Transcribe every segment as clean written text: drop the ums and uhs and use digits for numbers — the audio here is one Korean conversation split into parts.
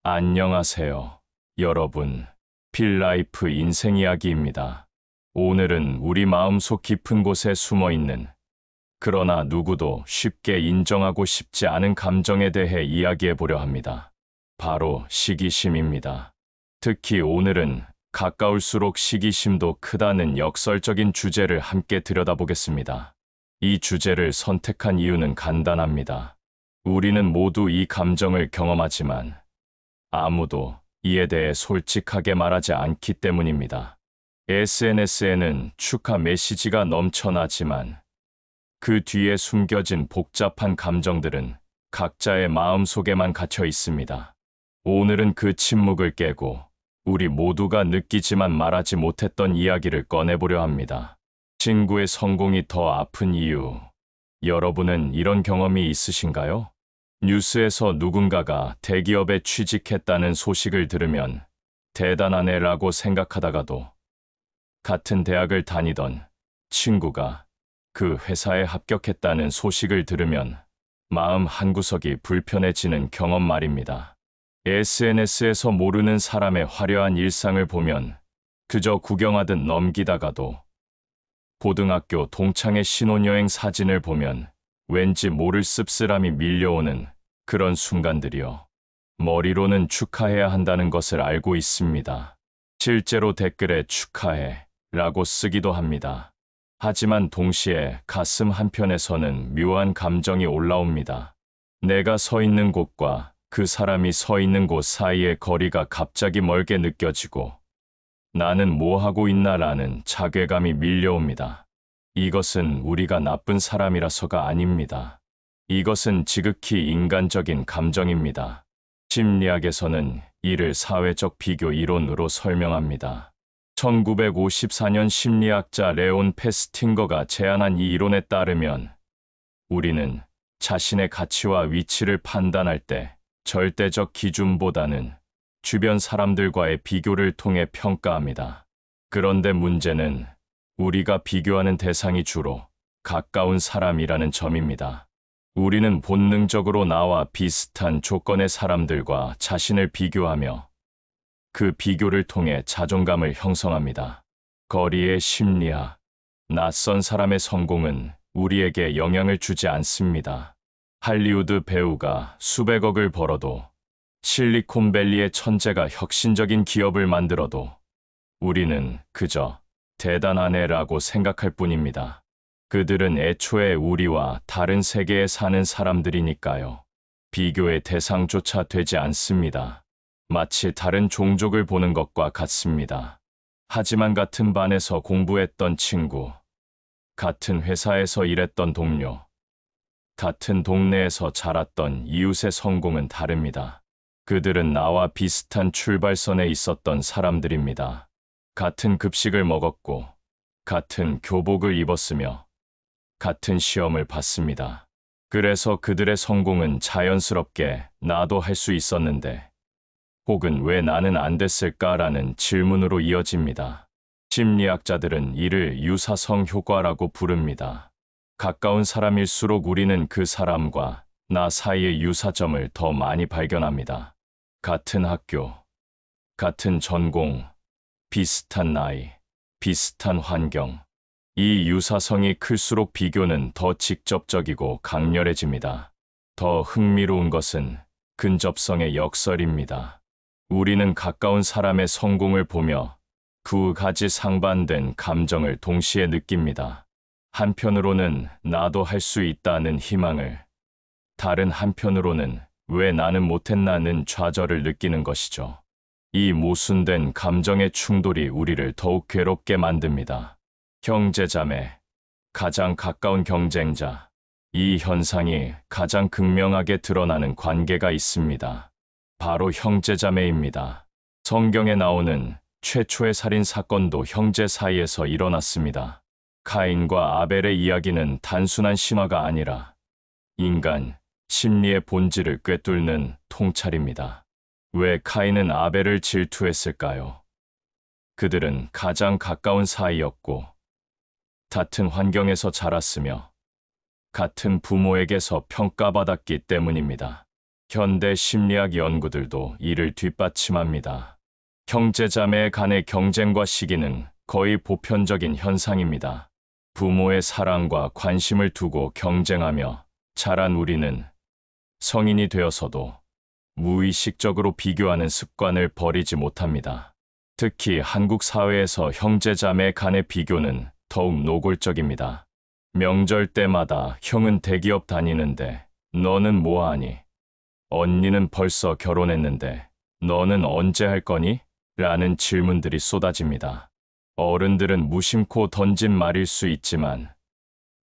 안녕하세요, 여러분. 필라이프 인생 이야기입니다. 오늘은 우리 마음속 깊은 곳에 숨어 있는, 그러나 누구도 쉽게 인정하고 싶지 않은 감정에 대해 이야기해 보려 합니다. 바로 시기심입니다. 특히 오늘은 가까울수록 시기심도 크다는 역설적인 주제를 함께 들여다보겠습니다. 이 주제를 선택한 이유는 간단합니다. 우리는 모두 이 감정을 경험하지만 아무도 이에 대해 솔직하게 말하지 않기 때문입니다. SNS에는 축하 메시지가 넘쳐나지만 그 뒤에 숨겨진 복잡한 감정들은 각자의 마음속에만 갇혀 있습니다. 오늘은 그 침묵을 깨고 우리 모두가 느끼지만 말하지 못했던 이야기를 꺼내보려 합니다. 친구의 성공이 더 아픈 이유. 여러분은 이런 경험이 있으신가요? 뉴스에서 누군가가 대기업에 취직했다는 소식을 들으면 대단하네라고 생각하다가도 같은 대학을 다니던 친구가 그 회사에 합격했다는 소식을 들으면 마음 한구석이 불편해지는 경험 말입니다. SNS에서 모르는 사람의 화려한 일상을 보면 그저 구경하듯 넘기다가도 고등학교 동창의 신혼여행 사진을 보면 왠지 모를 씁쓸함이 밀려오는 그런 순간들이요. 머리로는 축하해야 한다는 것을 알고 있습니다. 실제로 댓글에 축하해 라고 쓰기도 합니다. 하지만 동시에 가슴 한편에서는 묘한 감정이 올라옵니다. 내가 서 있는 곳과 그 사람이 서 있는 곳 사이의 거리가 갑자기 멀게 느껴지고 나는 뭐 하고 있나라는 자괴감이 밀려옵니다. 이것은 우리가 나쁜 사람이라서가 아닙니다. 이것은 지극히 인간적인 감정입니다. 심리학에서는 이를 사회적 비교 이론으로 설명합니다. 1954년 심리학자 레온 페스팅거가 제안한 이 이론에 따르면 우리는 자신의 가치와 위치를 판단할 때 절대적 기준보다는 주변 사람들과의 비교를 통해 평가합니다. 그런데 문제는 우리가 비교하는 대상이 주로 가까운 사람이라는 점입니다. 우리는 본능적으로 나와 비슷한 조건의 사람들과 자신을 비교하며 그 비교를 통해 자존감을 형성합니다. 거리의 심리학. 낯선 사람의 성공은 우리에게 영향을 주지 않습니다. 할리우드 배우가 수백억을 벌어도 실리콘밸리의 천재가 혁신적인 기업을 만들어도 우리는 그저 대단하네라고 생각할 뿐입니다. 그들은 애초에 우리와 다른 세계에 사는 사람들이니까요. 비교의 대상조차 되지 않습니다. 마치 다른 종족을 보는 것과 같습니다. 하지만 같은 반에서 공부했던 친구, 같은 회사에서 일했던 동료, 같은 동네에서 자랐던 이웃의 성공은 다릅니다. 그들은 나와 비슷한 출발선에 있었던 사람들입니다. 같은 급식을 먹었고, 같은 교복을 입었으며, 같은 시험을 봤습니다. 그래서 그들의 성공은 자연스럽게 나도 할 수 있었는데, 혹은 왜 나는 안 됐을까라는 질문으로 이어집니다. 심리학자들은 이를 유사성 효과라고 부릅니다. 가까운 사람일수록 우리는 그 사람과 나 사이의 유사점을 더 많이 발견합니다. 같은 학교, 같은 전공, 비슷한 나이, 비슷한 환경. 이 유사성이 클수록 비교는 더 직접적이고 강렬해집니다. 더 흥미로운 것은 근접성의 역설입니다. 우리는 가까운 사람의 성공을 보며 두 가지 상반된 감정을 동시에 느낍니다. 한편으로는 나도 할 수 있다는 희망을, 다른 한편으로는 왜 나는 못했나는 좌절을 느끼는 것이죠. 이 모순된 감정의 충돌이 우리를 더욱 괴롭게 만듭니다. 형제자매, 가장 가까운 경쟁자. 이 현상이 가장 극명하게 드러나는 관계가 있습니다. 바로 형제자매입니다. 성경에 나오는 최초의 살인 사건도 형제 사이에서 일어났습니다. 카인과 아벨의 이야기는 단순한 신화가 아니라 인간 심리의 본질을 꿰뚫는 통찰입니다. 왜 카인은 아벨을 질투했을까요? 그들은 가장 가까운 사이였고 같은 환경에서 자랐으며 같은 부모에게서 평가받았기 때문입니다. 현대 심리학 연구들도 이를 뒷받침합니다. 형제자매 간의 경쟁과 시기는 거의 보편적인 현상입니다. 부모의 사랑과 관심을 두고 경쟁하며 자란 우리는 성인이 되어서도 무의식적으로 비교하는 습관을 버리지 못합니다. 특히 한국 사회에서 형제자매 간의 비교는 더욱 노골적입니다. 명절 때마다 형은 대기업 다니는데 너는 뭐하니? 언니는 벌써 결혼했는데 너는 언제 할 거니? 라는 질문들이 쏟아집니다. 어른들은 무심코 던진 말일 수 있지만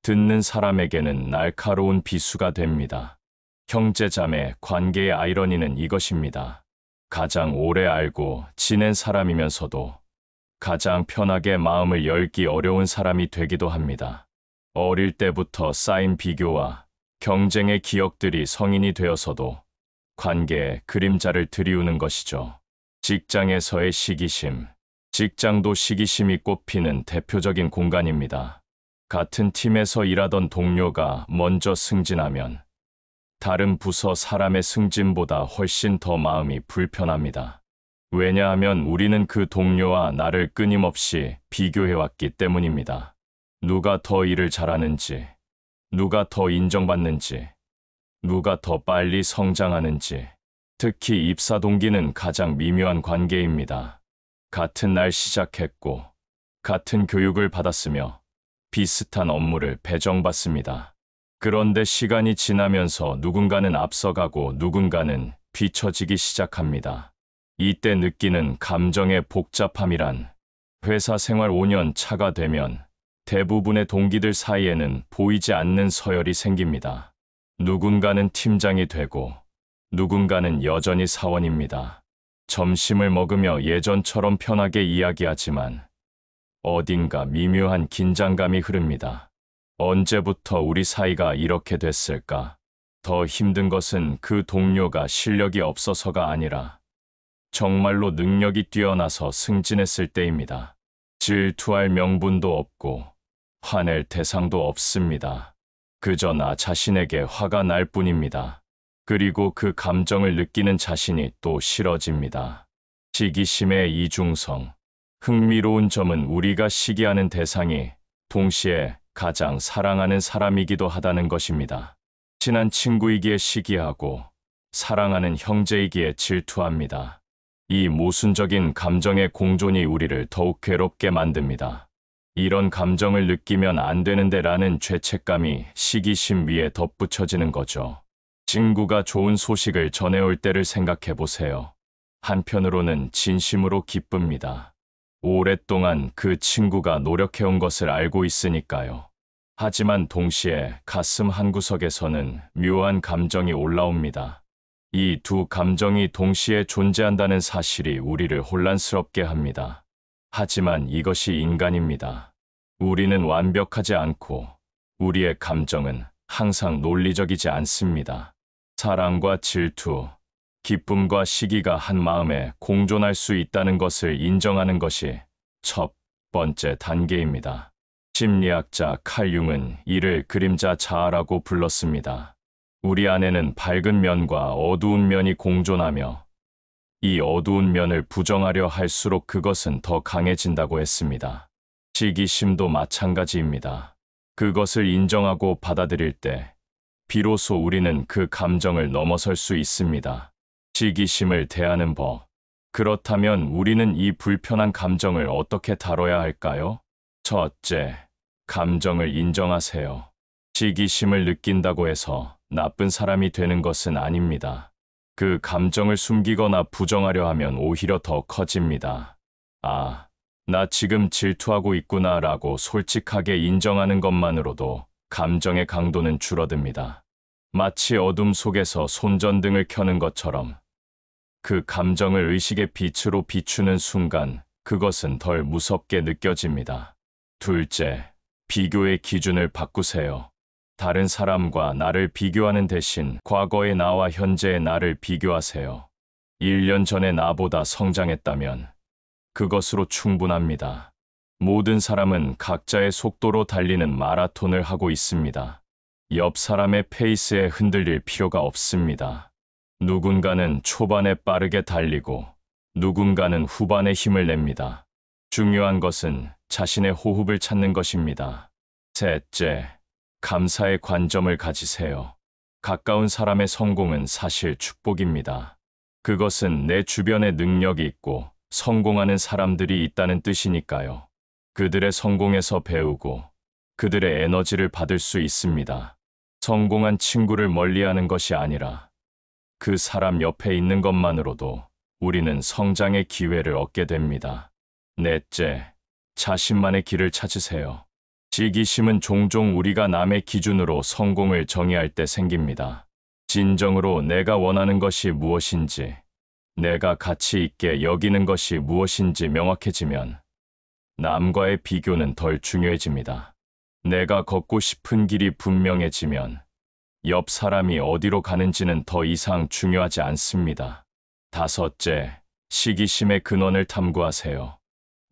듣는 사람에게는 날카로운 비수가 됩니다. 형제자매 관계의 아이러니는 이것입니다. 가장 오래 알고 지낸 사람이면서도 가장 편하게 마음을 열기 어려운 사람이 되기도 합니다. 어릴 때부터 쌓인 비교와 경쟁의 기억들이 성인이 되어서도 관계에 그림자를 들이우는 것이죠. 직장에서의 시기심. 직장도 시기심이 꽃피는 대표적인 공간입니다. 같은 팀에서 일하던 동료가 먼저 승진하면 다른 부서 사람의 승진보다 훨씬 더 마음이 불편합니다. 왜냐하면 우리는 그 동료와 나를 끊임없이 비교해왔기 때문입니다. 누가 더 일을 잘하는지, 누가 더 인정받는지, 누가 더 빨리 성장하는지, 특히 입사 동기는 가장 미묘한 관계입니다. 같은 날 시작했고, 같은 교육을 받았으며, 비슷한 업무를 배정받습니다. 그런데 시간이 지나면서 누군가는 앞서가고 누군가는 뒤처지기 시작합니다. 이때 느끼는 감정의 복잡함이란 회사 생활 5년 차가 되면 대부분의 동기들 사이에는 보이지 않는 서열이 생깁니다. 누군가는 팀장이 되고 누군가는 여전히 사원입니다. 점심을 먹으며 예전처럼 편하게 이야기하지만 어딘가 미묘한 긴장감이 흐릅니다. 언제부터 우리 사이가 이렇게 됐을까? 더 힘든 것은 그 동료가 실력이 없어서가 아니라 정말로 능력이 뛰어나서 승진했을 때입니다. 질투할 명분도 없고 화낼 대상도 없습니다. 그저 나 자신에게 화가 날 뿐입니다. 그리고 그 감정을 느끼는 자신이 또 싫어집니다. 시기심의 이중성. 흥미로운 점은 우리가 시기하는 대상이 동시에 가장 사랑하는 사람이기도 하다는 것입니다. 친한 친구이기에 시기하고 사랑하는 형제이기에 질투합니다. 이 모순적인 감정의 공존이 우리를 더욱 괴롭게 만듭니다. 이런 감정을 느끼면 안 되는데 라는 죄책감이 시기심 위에 덧붙여지는 거죠. 친구가 좋은 소식을 전해올 때를 생각해 보세요. 한편으로는 진심으로 기쁩니다. 오랫동안 그 친구가 노력해온 것을 알고 있으니까요. 하지만 동시에 가슴 한구석에서는 묘한 감정이 올라옵니다. 이 두 감정이 동시에 존재한다는 사실이 우리를 혼란스럽게 합니다. 하지만 이것이 인간입니다. 우리는 완벽하지 않고 우리의 감정은 항상 논리적이지 않습니다. 사랑과 질투, 기쁨과 시기가 한 마음에 공존할 수 있다는 것을 인정하는 것이 첫 번째 단계입니다. 심리학자 칼 융은 이를 그림자 자아라고 불렀습니다. 우리 안에는 밝은 면과 어두운 면이 공존하며 이 어두운 면을 부정하려 할수록 그것은 더 강해진다고 했습니다. 시기심도 마찬가지입니다. 그것을 인정하고 받아들일 때 비로소 우리는 그 감정을 넘어설 수 있습니다. 시기심을 대하는 법. 그렇다면 우리는 이 불편한 감정을 어떻게 다뤄야 할까요? 첫째, 감정을 인정하세요. 시기심을 느낀다고 해서 나쁜 사람이 되는 것은 아닙니다. 그 감정을 숨기거나 부정하려 하면 오히려 더 커집니다. 아, 나 지금 질투하고 있구나 라고 솔직하게 인정하는 것만으로도 감정의 강도는 줄어듭니다. 마치 어둠 속에서 손전등을 켜는 것처럼 그 감정을 의식의 빛으로 비추는 순간 그것은 덜 무섭게 느껴집니다. 둘째, 비교의 기준을 바꾸세요. 다른 사람과 나를 비교하는 대신 과거의 나와 현재의 나를 비교하세요. 1년 전의 나보다 성장했다면 그것으로 충분합니다. 모든 사람은 각자의 속도로 달리는 마라톤을 하고 있습니다. 옆 사람의 페이스에 흔들릴 필요가 없습니다. 누군가는 초반에 빠르게 달리고 누군가는 후반에 힘을 냅니다. 중요한 것은 자신의 호흡을 찾는 것입니다. 셋째, 감사의 관점을 가지세요. 가까운 사람의 성공은 사실 축복입니다. 그것은 내 주변에 능력이 있고 성공하는 사람들이 있다는 뜻이니까요. 그들의 성공에서 배우고 그들의 에너지를 받을 수 있습니다. 성공한 친구를 멀리하는 것이 아니라 그 사람 옆에 있는 것만으로도 우리는 성장의 기회를 얻게 됩니다. 넷째, 자신만의 길을 찾으세요. 시기심은 종종 우리가 남의 기준으로 성공을 정의할 때 생깁니다. 진정으로 내가 원하는 것이 무엇인지, 내가 가치 있게 여기는 것이 무엇인지 명확해지면 남과의 비교는 덜 중요해집니다. 내가 걷고 싶은 길이 분명해지면 옆 사람이 어디로 가는지는 더 이상 중요하지 않습니다. 다섯째, 시기심의 근원을 탐구하세요.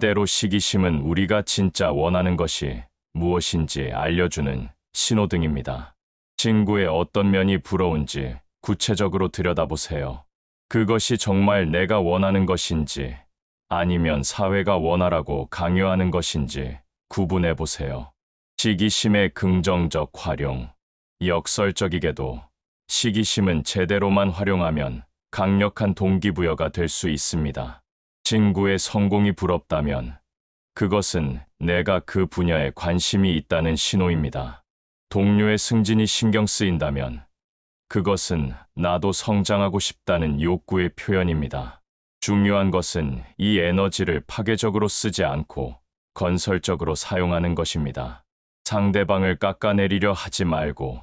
때로 시기심은 우리가 진짜 원하는 것이 무엇인지 알려주는 신호등입니다. 친구의 어떤 면이 부러운지 구체적으로 들여다보세요. 그것이 정말 내가 원하는 것인지 아니면 사회가 원하라고 강요하는 것인지 구분해 보세요. 시기심의 긍정적 활용. 역설적이게도 시기심은 제대로만 활용하면 강력한 동기부여가 될 수 있습니다. 친구의 성공이 부럽다면 그것은 내가 그 분야에 관심이 있다는 신호입니다. 동료의 승진이 신경 쓰인다면 그것은 나도 성장하고 싶다는 욕구의 표현입니다. 중요한 것은 이 에너지를 파괴적으로 쓰지 않고 건설적으로 사용하는 것입니다. 상대방을 깎아내리려 하지 말고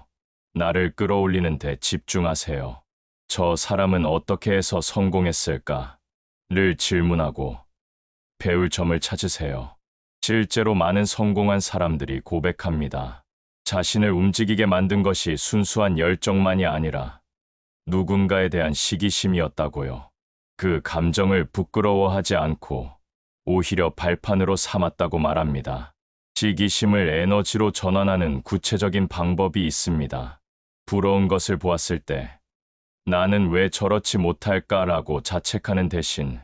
나를 끌어올리는 데 집중하세요. 저 사람은 어떻게 해서 성공했을까?를 질문하고 배울 점을 찾으세요. 실제로 많은 성공한 사람들이 고백합니다. 자신을 움직이게 만든 것이 순수한 열정만이 아니라 누군가에 대한 시기심이었다고요. 그 감정을 부끄러워하지 않고 오히려 발판으로 삼았다고 말합니다. 시기심을 에너지로 전환하는 구체적인 방법이 있습니다. 부러운 것을 보았을 때 나는 왜 저렇지 못할까라고 자책하는 대신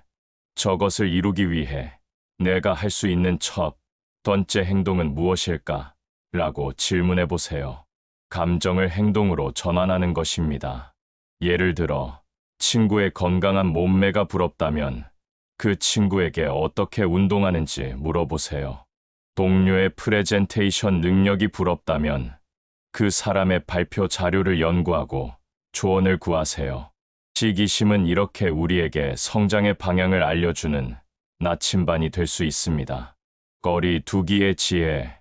저것을 이루기 위해 내가 할 수 있는 첫 번째 행동은 무엇일까? 라고 질문해 보세요. 감정을 행동으로 전환하는 것입니다. 예를 들어 친구의 건강한 몸매가 부럽다면 그 친구에게 어떻게 운동하는지 물어보세요. 동료의 프레젠테이션 능력이 부럽다면 그 사람의 발표 자료를 연구하고 조언을 구하세요. 시기심은 이렇게 우리에게 성장의 방향을 알려주는 나침반이 될 수 있습니다. 거리 두기의 지혜.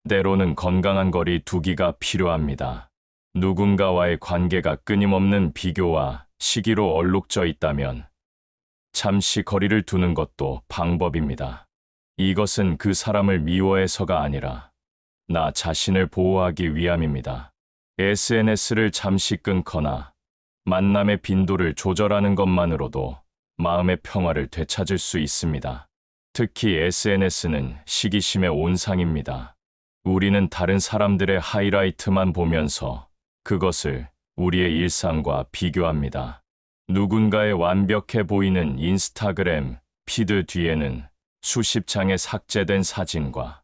때로는 건강한 거리 두기가 필요합니다. 누군가와의 관계가 끊임없는 비교와 시기로 얼룩져 있다면 잠시 거리를 두는 것도 방법입니다. 이것은 그 사람을 미워해서가 아니라 나 자신을 보호하기 위함입니다. SNS를 잠시 끊거나 만남의 빈도를 조절하는 것만으로도 마음의 평화를 되찾을 수 있습니다. 특히 SNS는 시기심의 온상입니다. 우리는 다른 사람들의 하이라이트만 보면서 그것을 우리의 일상과 비교합니다. 누군가의 완벽해 보이는 인스타그램 피드 뒤에는 수십 장의 삭제된 사진과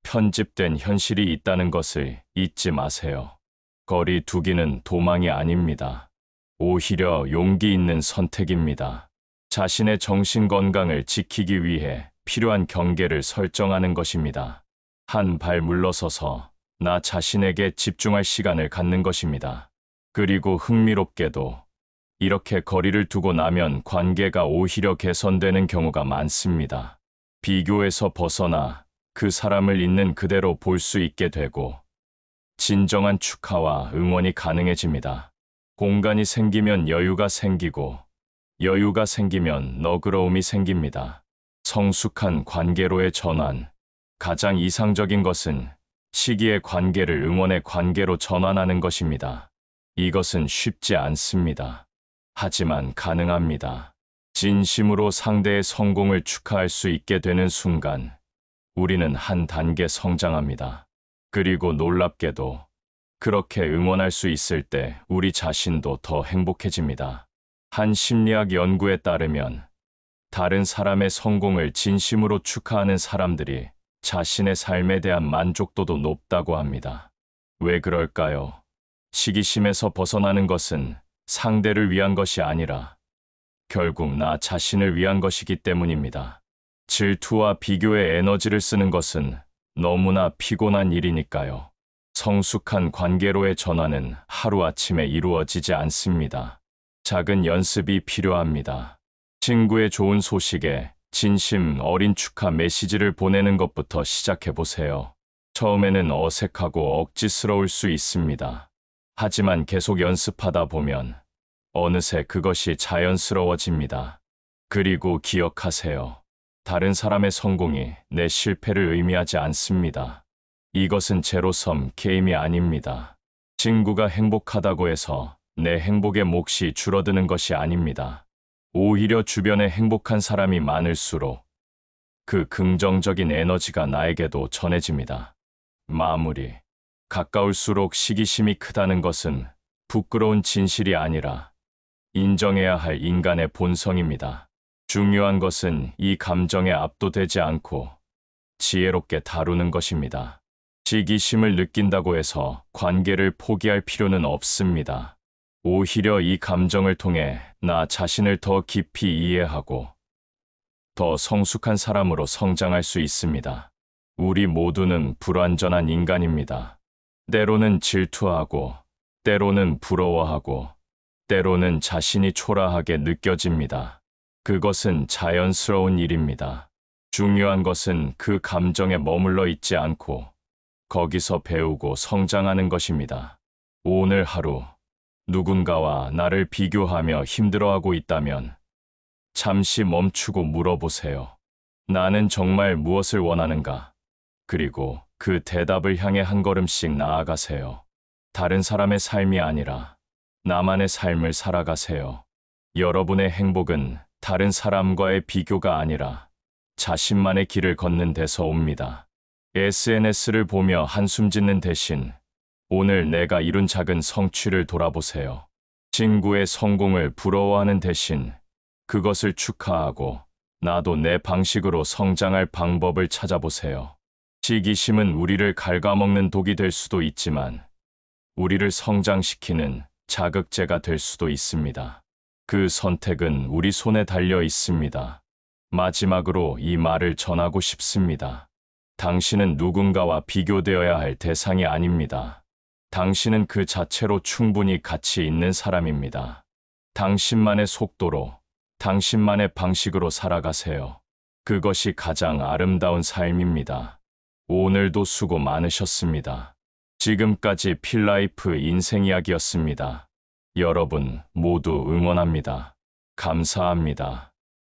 편집된 현실이 있다는 것을 잊지 마세요. 거리 두기는 도망이 아닙니다. 오히려 용기 있는 선택입니다. 자신의 정신 건강을 지키기 위해 필요한 경계를 설정하는 것입니다. 한 발 물러서서 나 자신에게 집중할 시간을 갖는 것입니다. 그리고 흥미롭게도 이렇게 거리를 두고 나면 관계가 오히려 개선되는 경우가 많습니다. 비교에서 벗어나 그 사람을 있는 그대로 볼 수 있게 되고 진정한 축하와 응원이 가능해집니다. 공간이 생기면 여유가 생기고 여유가 생기면 너그러움이 생깁니다. 성숙한 관계로의 전환. 가장 이상적인 것은 시기의 관계를 응원의 관계로 전환하는 것입니다. 이것은 쉽지 않습니다. 하지만 가능합니다. 진심으로 상대의 성공을 축하할 수 있게 되는 순간 우리는 한 단계 성장합니다. 그리고 놀랍게도 그렇게 응원할 수 있을 때 우리 자신도 더 행복해집니다. 한 심리학 연구에 따르면 다른 사람의 성공을 진심으로 축하하는 사람들이 자신의 삶에 대한 만족도도 높다고 합니다. 왜 그럴까요? 시기심에서 벗어나는 것은 상대를 위한 것이 아니라 결국 나 자신을 위한 것이기 때문입니다. 질투와 비교에 에너지를 쓰는 것은 너무나 피곤한 일이니까요. 성숙한 관계로의 전환은 하루아침에 이루어지지 않습니다. 작은 연습이 필요합니다. 친구의 좋은 소식에 진심 어린 축하 메시지를 보내는 것부터 시작해 보세요. 처음에는 어색하고 억지스러울 수 있습니다. 하지만 계속 연습하다 보면 어느새 그것이 자연스러워집니다. 그리고 기억하세요. 다른 사람의 성공이 내 실패를 의미하지 않습니다. 이것은 제로섬 게임이 아닙니다. 친구가 행복하다고 해서 내 행복의 몫이 줄어드는 것이 아닙니다. 오히려 주변에 행복한 사람이 많을수록 그 긍정적인 에너지가 나에게도 전해집니다. 마무리. 가까울수록 시기심이 크다는 것은 부끄러운 진실이 아니라 인정해야 할 인간의 본성입니다. 중요한 것은 이 감정에 압도되지 않고 지혜롭게 다루는 것입니다. 시기심을 느낀다고 해서 관계를 포기할 필요는 없습니다. 오히려 이 감정을 통해 나 자신을 더 깊이 이해하고 더 성숙한 사람으로 성장할 수 있습니다. 우리 모두는 불완전한 인간입니다. 때로는 질투하고, 때로는 부러워하고, 때로는 자신이 초라하게 느껴집니다. 그것은 자연스러운 일입니다. 중요한 것은 그 감정에 머물러 있지 않고 거기서 배우고 성장하는 것입니다. 오늘 하루 누군가와 나를 비교하며 힘들어하고 있다면 잠시 멈추고 물어보세요. 나는 정말 무엇을 원하는가? 그리고 그 대답을 향해 한 걸음씩 나아가세요. 다른 사람의 삶이 아니라 나만의 삶을 살아가세요. 여러분의 행복은 다른 사람과의 비교가 아니라 자신만의 길을 걷는 데서 옵니다. SNS를 보며 한숨 짓는 대신 오늘 내가 이룬 작은 성취를 돌아보세요. 친구의 성공을 부러워하는 대신 그것을 축하하고 나도 내 방식으로 성장할 방법을 찾아보세요. 시기심은 우리를 갉아먹는 독이 될 수도 있지만 우리를 성장시키는 자극제가 될 수도 있습니다. 그 선택은 우리 손에 달려 있습니다. 마지막으로 이 말을 전하고 싶습니다. 당신은 누군가와 비교되어야 할 대상이 아닙니다. 당신은 그 자체로 충분히 가치 있는 사람입니다. 당신만의 속도로, 당신만의 방식으로 살아가세요. 그것이 가장 아름다운 삶입니다. 오늘도 수고 많으셨습니다. 지금까지 필라이프 인생 이야기였습니다. 여러분 모두 응원합니다. 감사합니다.